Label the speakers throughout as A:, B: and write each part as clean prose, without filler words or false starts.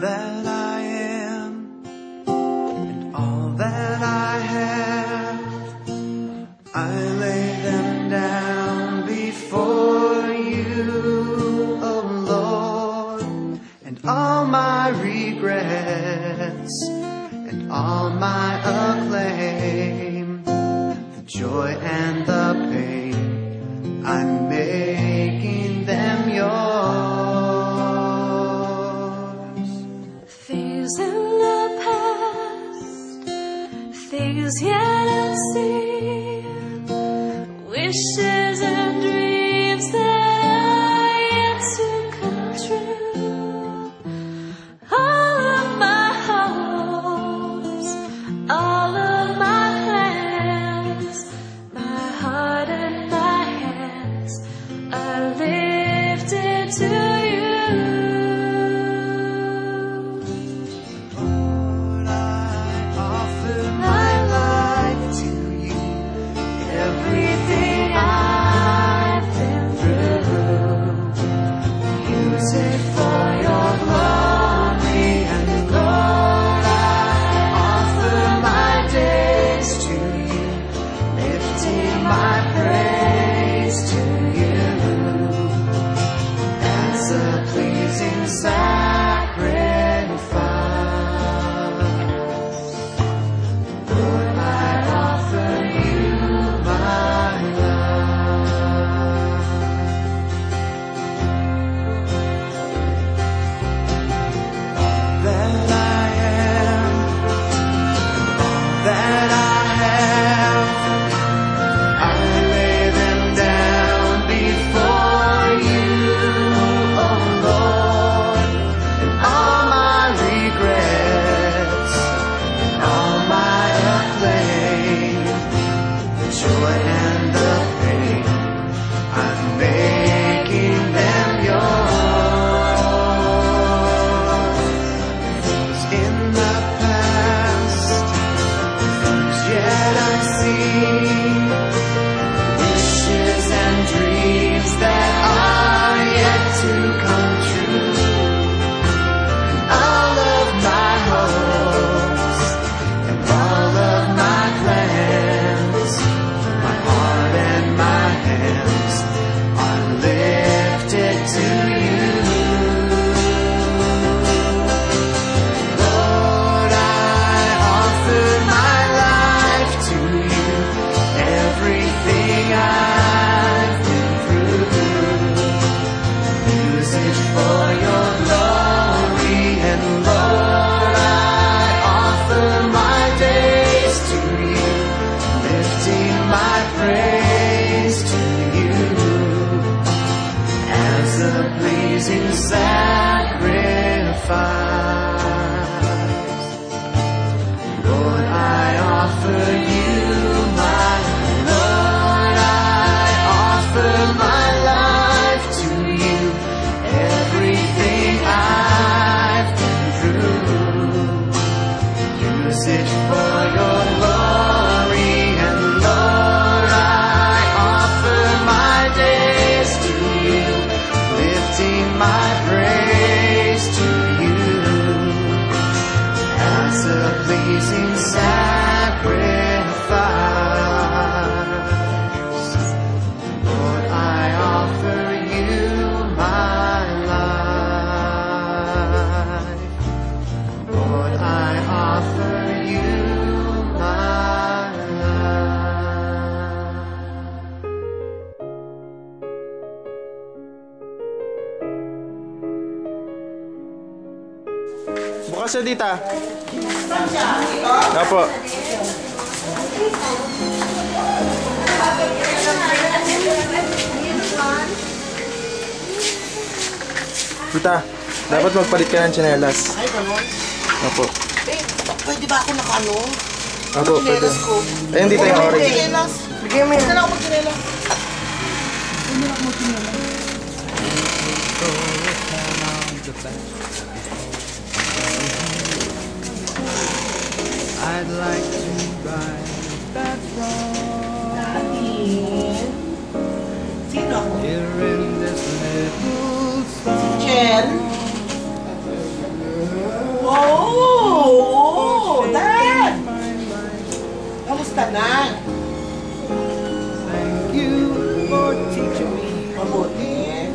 A: That I am and all that I have, I lay them down before you, oh Lord, and all my regrets and all my acclaim, the joy and the pain, I'm making them yours.
B: Things in the past, things yet unseen, wishes and dreams that are yet to come true. All of my hopes, all of my plans, my heart and my hands are lifted to you.
C: Ako sa dita. Opo. Tita, dapat magpalit ka ng tsinelas.
D: Ay, gano'n.
C: Opo.
D: Pwede ba ako nakano?
C: Opo, pwede. Ayun, dito yung orange.
D: Chinelas. Bigyan mo yan. Saan ako magchinelas?
A: I'd like to right that wrong
D: Sino ako?
A: here in this little song.
D: Chen? Oh! Dad! Kamusta na?
A: Thank you for teaching me.
D: Mabuti.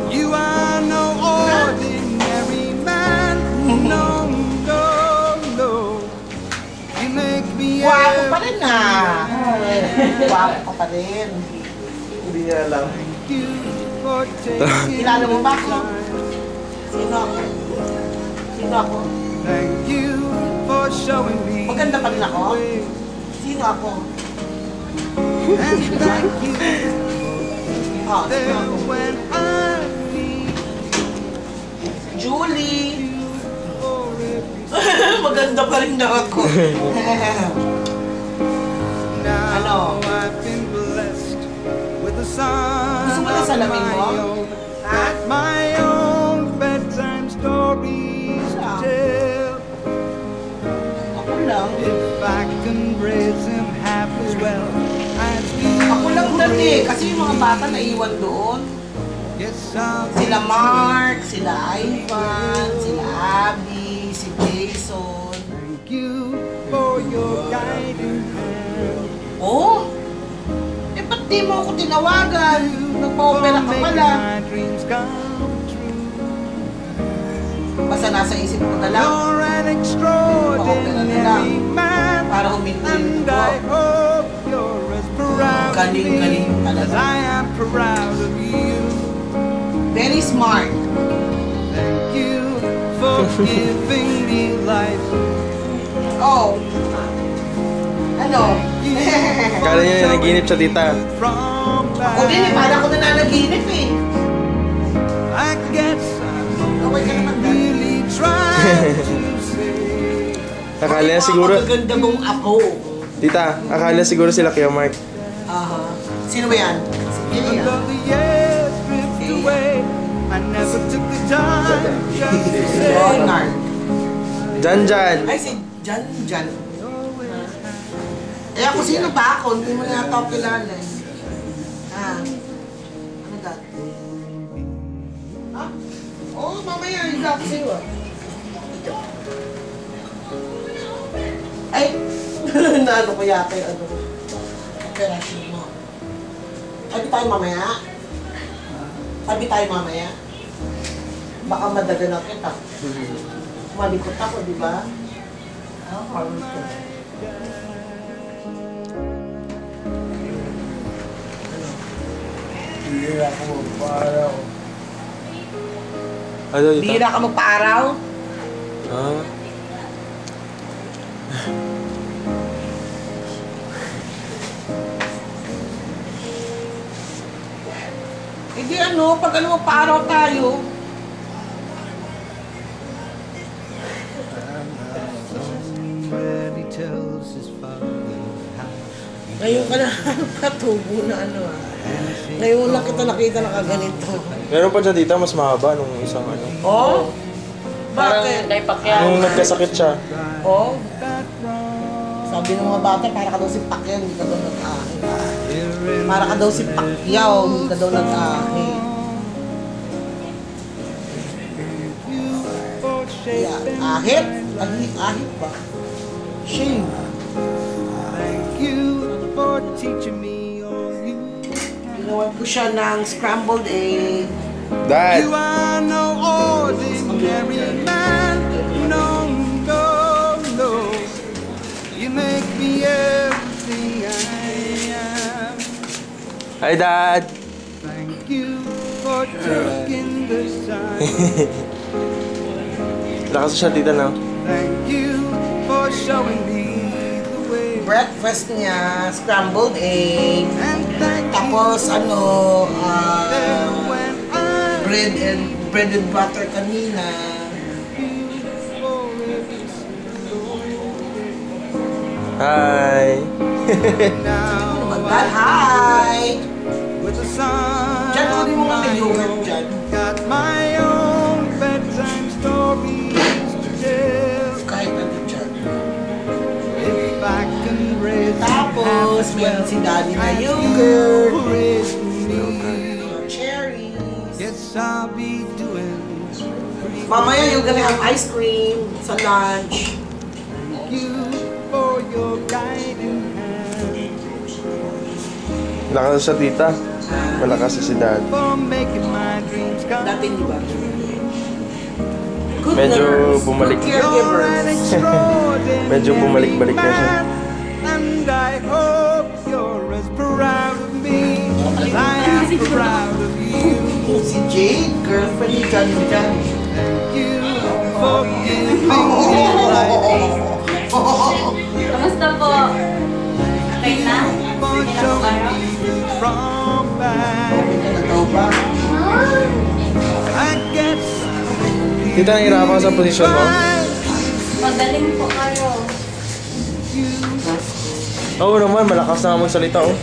A: You are no ordinary man. No, no, no. You make me
D: Guwapo pa rin na. Guwapo ka pa rin.
C: Hindi niya alam.
A: Thank you for taking
D: Kilala mo ba ako? Sino ako? Sino ako?
A: Thank you for showing me.
D: Maganda pa rin ako? Sino ako?
A: And thank you
D: Oh, sino
A: there
D: ako?
A: when I need
D: Julie!
A: you for every
D: Maganda pa rin na ako.
A: now.
D: Ano?
A: I've been blessed with the sun
D: Gusto mo na salamin mo? Ha?
A: my own bedtime stories to
D: Ah.
A: tell.
D: Ako lang.
A: If I can raise him half as well as you.
D: Ako lang dati. Kasi yung mga bata naiwan doon.
A: Yes, I'll
D: Sila Mark, sila Ivan, sila Abby, si Jason.
A: thank you for your guiding hand.
D: Oh? Eh, ba't di mo ako tinawagan? Nagpa-opera ka pala.
A: My dreams come true.
D: Basta nasa isip ko na lang.
A: You're an extraordinary man,
D: Para huminto
A: and
D: yung
A: I
D: ko.
A: hope you're as proud of
D: Galing-galing
A: me
D: talaga.
A: as I am proud of you.
D: Very smart.
A: Thank you for giving me life.
D: Oh. Ano?
C: Kala niya nanaginip sa tita.
A: From
D: Ako din eh, parang ako nananaginip eh.
A: I guess I'm
D: Okay ka naman, Dad.
A: really trying to say.
C: Akala niya siguro,
D: Magaganda mong ako.
C: tita, akala siguro sila Kuya Mark.
D: Aha. Sino ba yan? Si Jenny
A: Until
D: ah.
A: the years drift away, I never took the time just to say.
D: Leonard.
C: Jan.
D: Ay, si Jan. Eh ako sino pa ako? Hindi mo na ako kilala eh. Ah. Ano dad? Ha? Oo, mamaya. Higa ako sa'yo ah. Ay! Naano ko yata yung ano. Operation mo. Tabi tayo mamaya? Tabi tayo mamaya? Baka madagana kita. Malikot ako, di ba? Ah, parang ko.
C: Ano tita?
D: Bira ka magpa-araw?
C: Ah.
D: Hindi ano, pag ano magpa-araw tayo.
A: When he tells his father how
D: Ngayon ka na patubo na ano ah. Ngayon lang kita nakita nakaganito.
C: Meron pa siya tita, mas mahaba nung isang ano.
D: Oh? Bakit?
C: Nung nagkasakit siya.
D: Oh? Sabi ng mga bata, para ka daw si Pacquiao, hindi ka daw nag-ahi. Para ka daw si Pacquiao, hindi ka daw nag-ahi. Yeah. Ahit? Ahit ba? Shame.
A: thank you for teaching me all you.
D: Ginawan ko siya ng scrambled egg.
C: Dad!
A: You are no ordinary man. No, no, no. You make me everything I am.
C: Hi, Dad!
A: Thank you for for taking the time.
C: Lakas siya, tita, no?
A: Thank you for showing me the way.
D: Breakfast niya, scrambled egg.
A: And thank
D: Tapos ano,
A: you when I
D: bread and butter kanina.
C: Hi!
A: now
D: Magdal, hi!
A: with the sun
D: Diyan, kunin mo nga may yogurt
A: on
D: dyan.
A: got my own bedtime stories to tell.
D: Kahit ano dyan.
A: If I can raise
D: Tapos, meron si daddy na yogurt. Cherries.
A: Yes, I'll be doing
D: Mamaya, you're gonna have ice cream sa lunch.
A: you for your guiding hand,
C: Lakas siya, tita. Malakas si dad.
A: for making my dreams come.
D: Dati, di ba? Good
C: Medyo
D: nurse,
C: bumalik.
D: good
A: You're
D: caregiver.
A: an extraordinary
C: Medyo bumalik-balik na siya.
A: man, and I hope you're as proud of me as I am proud of you.
D: Si Jade, girlfriend ni Johnny Johnny.
A: Thank you for giving me life,
B: Kamusta po? Okay na?
A: for showing me from back.
D: Ano ba?
A: I guess
C: Tita, nahihirapan ka sa posisyon mo?
B: Magaling po kayo.
C: Oo naman, malakas na nga magsalita, oh.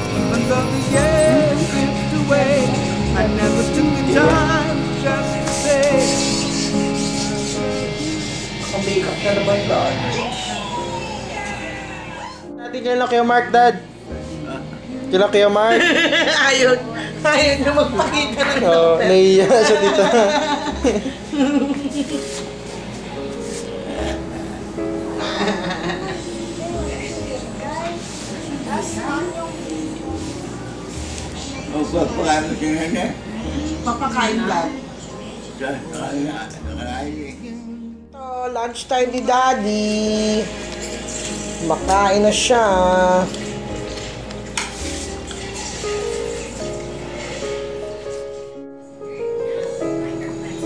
A: even though the years slipped away, I never took the time just to say
D: Makeup na naman God.
C: Dati kailan kayo Mark, dad? Kailan kayo Mark?
D: Ayun na magpakita ng
C: Oo,
D: doktor.
C: naiiya siya, tita.
D: Papakain lang. Ito, lunchtime ni Daddy. Makain na siya.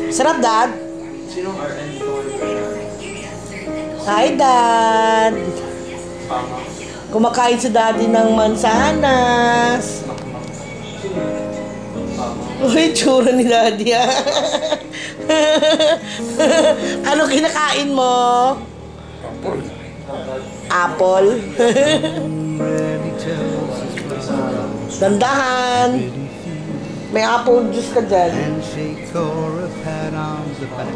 D: Sarap, Dad? Hi, Dad. Kumakain si Daddy ng mansanas. Uy, tsura ni Daddy, ah. Ano kinakain mo? Apple.
A: really tells us
D: Dandahan. May apple juice ka dyan.
A: handshake or a pat on the back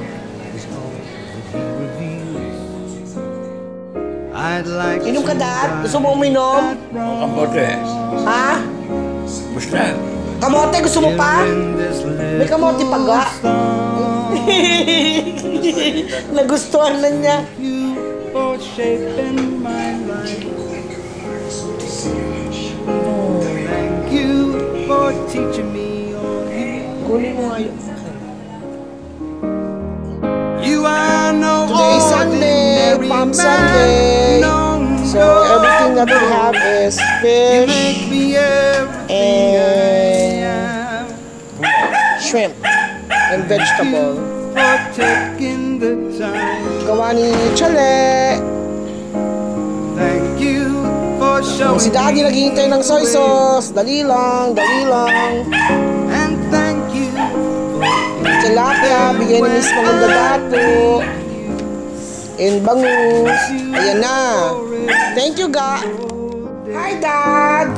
A: is all that he reveals. I'd like
D: Inom ka,
A: to
D: Dad?
A: right
D: Gusto mo uminom?
A: that wrong
E: Kamote.
D: Ha?
E: Basta.
D: Kamote, gusto mo pa?
A: in this
D: May kamote pa ga?
A: song.
D: Nagustuhan na niya.
A: You for shaping my life. Thank you for teaching me all you.
D: Kunin mo ngayon.
A: You are no
D: Today is Sunday,
A: ordinary
D: Palm
A: man.
D: Sunday.
A: No,
D: So,
A: no.
D: everything that we have is
A: You
D: fish,
A: make me everything
D: and
A: I am.
D: shrimp, and vegetable.
A: For taking the time.
D: Gawa ni Chale.
A: Thank you for showing
D: Si Daddy
A: me
D: naghihintay ng soy
A: the way.
D: sauce. Dali lang, dali lang.
A: And thank you
D: Tilapia, bigay ni Miss Maganda Dato. And bangus. Ayan na. Thank you, Ga. Hi, Dad.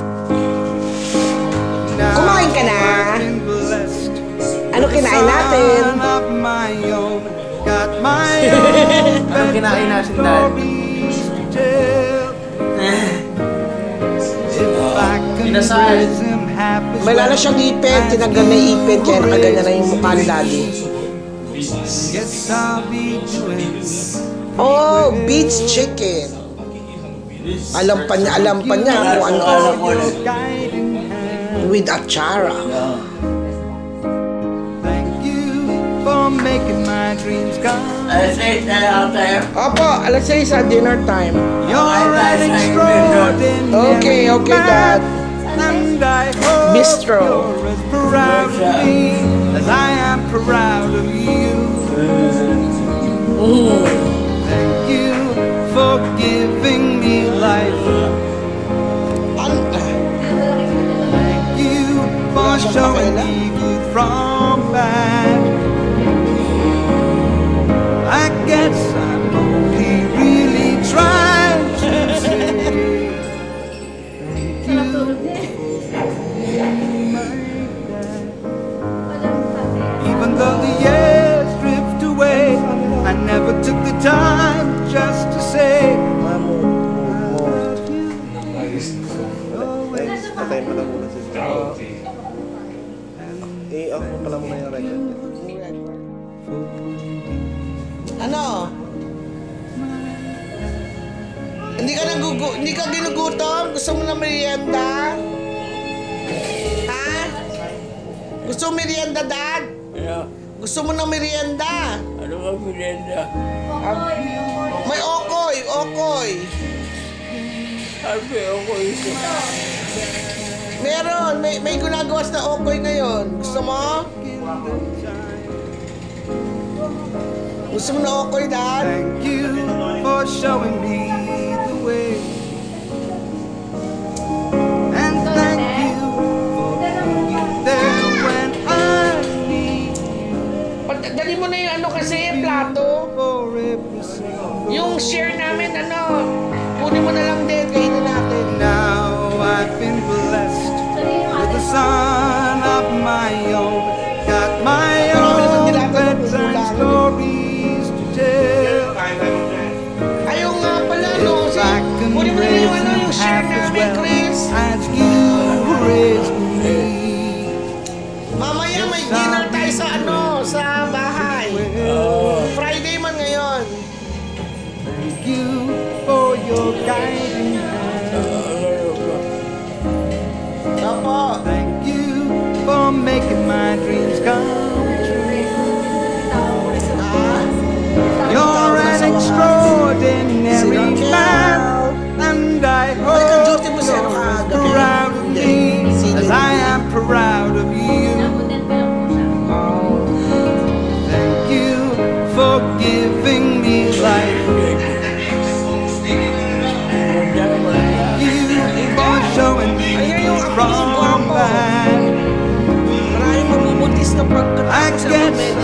A: Now
D: Kumain ka na?
A: I've been blessed.
D: Ano kinain natin?
A: Son of my own, got my own
C: Anong kinain natin, Dad?
A: stories to tell. If I can
C: Inasal.
A: raise him half as
D: May lalo
A: well
D: siyang ipin.
A: as
D: Tinanggal na yung ipin. Kaya
A: you
D: nakaganyan na yung mukha ni Daddy.
A: Yes, I'll be doing
D: Oh, beach chicken. Alam pa niya kung ano.
A: your guiding hand.
D: With achara.
A: Thank you for making my dreams come.
D: Opo, alas 6 sa dinner time.
A: You're an extraordinary
D: Okay,
A: man,
D: Dad.
A: and I hope
D: Bistro.
A: you're as proud of me as I am proud of you. Thank you for giving me life. Thank you for showing me good from bad. I guess I'm only really trying to say thank you for being my dad. Even though the years drift away, I never took the time just to say I love you. Always.
C: Patay mo na muna siya. I-off mo pala muna yung record.
D: Ano? Hindi ka ginugutom? Gusto mo na merienda? Ha? Gusto mo merienda, Dad?
E: Yeah.
D: Gusto mo ng merienda?
E: Ano ba merienda?
D: May okoy, okoy.
E: Sabi ako ito.
D: Meron, may ginagawas na okoy ngayon. Gusto mo? Gusto mo na okoy, Dad?
A: Thank you for showing me the way. And thank you for being there when I need
D: Dali mo na yung ano kasi, plato.
A: for every single.
D: Yung share namin, ano, kunin mo na lang din, kainin natin.
A: Now I've been blessed with a son of my own. Got my own bedtime stories to tell.
D: Ayaw nga pala, no?
A: If I can
D: Kunin mo na
A: raise
D: yung ano,
A: them
D: yung share
A: half as
D: namin,
A: well
D: Chris.
A: as you raised me.
D: Mamaya may dinner tayo sa ano, sa bahay. Friday man ngayon.
A: Thank you for your guiding hand.
D: Opo.
A: Thank you for making my dreams come true. You're an extraordinary man, and I hope you're as proud of me as I am proud of you. Thank you for giving me life. Thank you for showing me good from bad.
D: Maraming mabubutis na
A: I
D: pagkatapos sa
A: guess
D: pamilya.